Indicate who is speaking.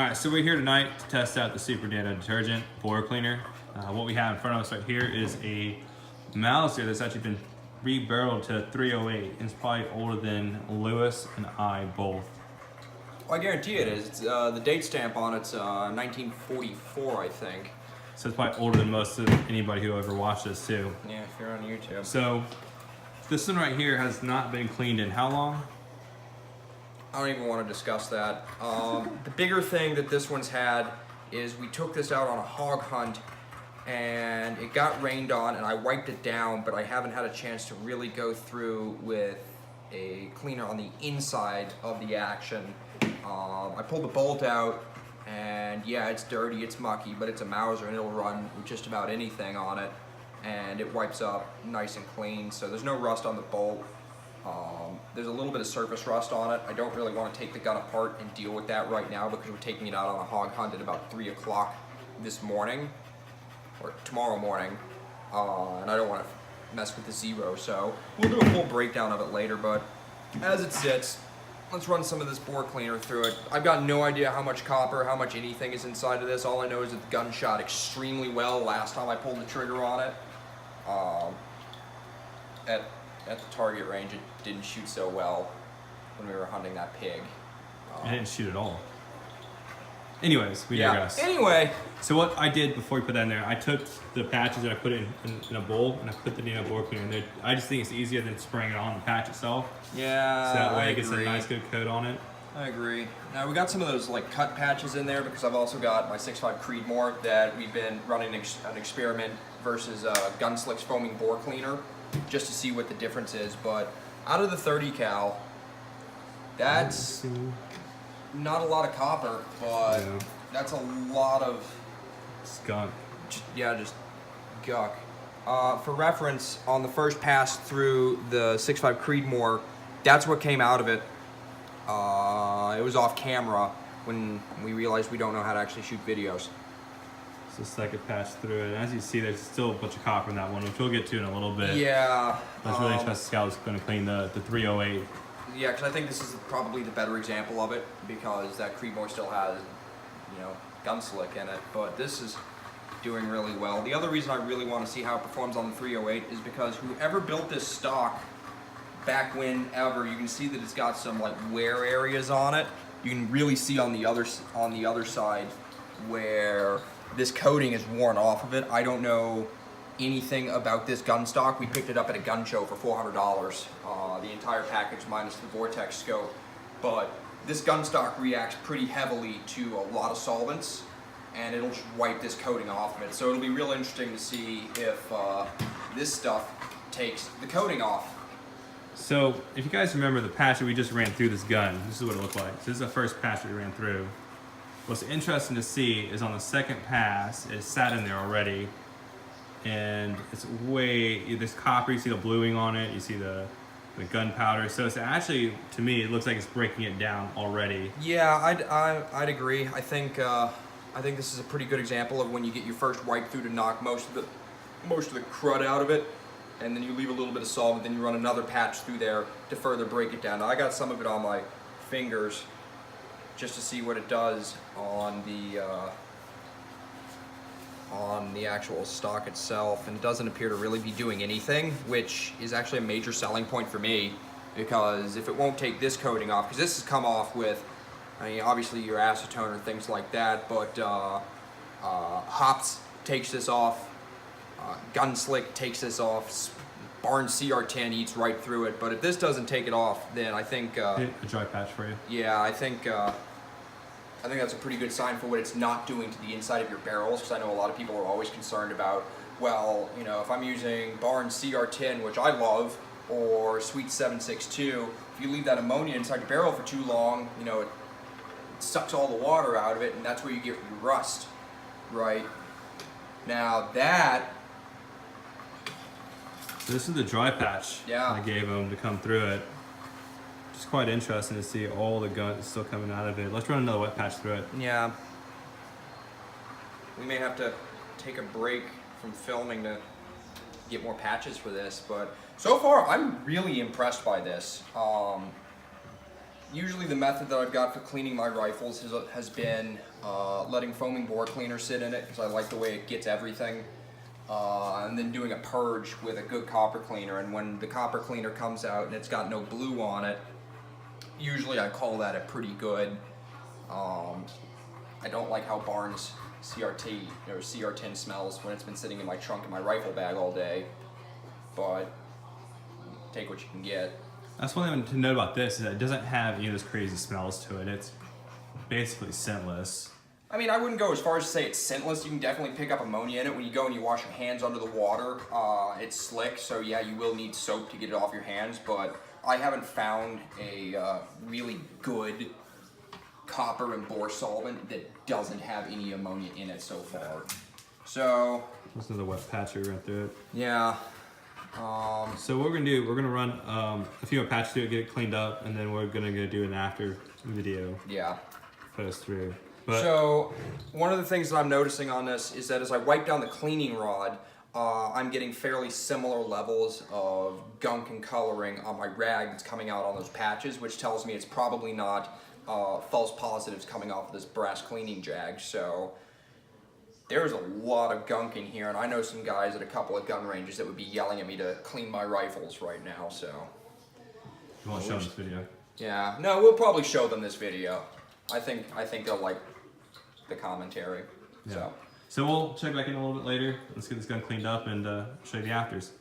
Speaker 1: Alright, so we're here tonight to test out the Super Nano detergent bore cleaner. What we have in front of us right here is a Mauser that's actually been re-barreled to 308. And it's probably older than Lewis and I both.
Speaker 2: Well, I guarantee it is. It's, the date stamp on it's 1944, I think.
Speaker 1: So it's probably older than most of anybody who ever watched this too.
Speaker 2: Yeah, if you're on YouTube.
Speaker 1: So this one right here has not been cleaned in how long?
Speaker 2: I don't even want to discuss that. The bigger thing that this one's had is we took this out on a hog hunt and it got rained on and I wiped it down, but I haven't had a chance to really go through with a cleaner on the inside of the action. I pulled the bolt out and yeah, it's dirty, it's mucky, but it's a Mauser and it'll run with just about anything on it, and it wipes up nice and clean, so there's no rust on the bolt. There's a little bit of surface rust on it. I don't really want to take the gun apart and deal with that right now because we're taking it out on a hog hunt at about 3 o'clock this morning, or tomorrow morning, and I don't want to mess with the zero, so we'll do a full breakdown of it later, but as it sits, let's run some of this bore cleaner through it. I've got no idea how much copper, how much anything is inside of this. All I know is that the gun shot extremely well last time I pulled the trigger on it. At the target range, it didn't shoot so well when we were hunting that pig.
Speaker 1: It didn't shoot at all. Anyways, we digress.
Speaker 2: Anyway.
Speaker 1: So what I did before we put that in there, I took the patches and I put it in a bowl and I put the Nano bore cleaner in there. I just think it's easier than spraying it on the patch itself.
Speaker 2: Yeah,
Speaker 1: so that way
Speaker 2: I
Speaker 1: it gets
Speaker 2: agree.
Speaker 1: a nice good coat on it.
Speaker 2: I agree. Now we got some of those like cut patches in there because I've also got my 6.5 Creedmoor that we've been running an experiment versus Gunslick's foaming bore cleaner just to see what the difference is. But out of the 30 cal, that's not a lot of copper, but
Speaker 1: yeah,
Speaker 2: that's a lot of
Speaker 1: skunk.
Speaker 2: just guck. For reference, on the first pass through the 6.5 Creedmoor, that's what came out of it. It was off camera when we realized we don't know how to actually shoot videos.
Speaker 1: So the second patch through it. And as you see, there's still a bunch of copper in that one, which we'll get to in a little bit.
Speaker 2: Yeah.
Speaker 1: I was really interested to see how it's going to clean the 308.
Speaker 2: Yeah, because I think this is probably the better example of it because that Creedmoor still has, Gunslick in it, but this is doing really well. The other reason I really want to see how it performs on the 308 is because whoever built this stock back whenever, you can see that it's got some like wear areas on it. You can really see on the other side where this coating is worn off of it. I don't know anything about this gun stock. We picked it up at a gun show for $400, the entire package minus the Vortex scope. But this gun stock reacts pretty heavily to a lot of solvents, and it'll just wipe this coating off of it. So it'll be real interesting to see if this stuff takes the coating off.
Speaker 1: So if you guys remember the patch that we just ran through this gun, this is what it looked like. So this is the first patch that we ran through. What's interesting to see is on the second pass, it sat in there already, and it's there's copper, you see the bluing on it, you see the gunpowder, so it's actually, to me, it looks like it's breaking it down already.
Speaker 2: Yeah, I'd agree. I think this is a pretty good example of when you get your first wipe through to knock most of the crud out of it, and then you leave a little bit of solvent, then you run another patch through there to further break it down. Now, I got some of it on my fingers just to see what it does on the actual stock itself, and it doesn't appear to really be doing anything, which is actually a major selling point for me, because if it won't take this coating off, because this has come off with, obviously your acetone or things like that, but Hops takes this off, Gunslick takes this off, Barnes CR10 eats right through it, but if this doesn't take it off, then I think
Speaker 1: A dry patch for you.
Speaker 2: yeah, I think that's a pretty good sign for what it's not doing to the inside of your barrels, because I know a lot of people are always concerned about, well, if I'm using Barnes CR10, which I love, or Sweet 762, if you leave that ammonia inside your barrel for too long, it sucks all the water out of it, and that's where you get your rust, right? Now
Speaker 1: So this is the dry patch I gave them to come through it. It's quite interesting to see all the guns still coming out of it. Let's run another wet patch through it.
Speaker 2: Yeah. We may have to take a break from filming to get more patches for this, but so far I'm really impressed by this. Usually the method that I've got for cleaning my rifles has been letting foaming bore cleaner sit in it because I like the way it gets everything. And then doing a purge with a good copper cleaner, and when the copper cleaner comes out and it's got no blue on it, usually I call that a pretty good. I don't like how Barnes CRT or CR10 smells when it's been sitting in my trunk in my rifle bag all day, but take what you can get.
Speaker 1: That's one thing to note about this, is that it doesn't have any of those crazy smells to it. It's basically scentless.
Speaker 2: I mean, I wouldn't go as far as to say it's scentless. You can definitely pick up ammonia in it. When you go and you wash your hands under the water, it's slick, so yeah, you will need soap to get it off your hands, but I haven't found a really good copper and bore solvent that doesn't have any ammonia in it so far. So...
Speaker 1: This is the wet patch we ran through it.
Speaker 2: Yeah.
Speaker 1: So what we're gonna do, we're gonna run a few more patches through it, get it cleaned up, and then we're gonna go do an after video.
Speaker 2: Yeah.
Speaker 1: Post through. But
Speaker 2: so one of the things that I'm noticing on this is that as I wipe down the cleaning rod, I'm getting fairly similar levels of gunk and coloring on my rag that's coming out on those patches, which tells me it's probably not false positives coming off of this brass cleaning jag. So there's a lot of gunk in here, and I know some guys at a couple of gun ranges that would be yelling at me to clean my rifles right now. So
Speaker 1: you won't show them this video.
Speaker 2: Yeah, no, we'll probably show them this video. I think they'll like the commentary.
Speaker 1: Yeah. So we'll check back in a little bit later. Let's get this gun cleaned up and show you the afters.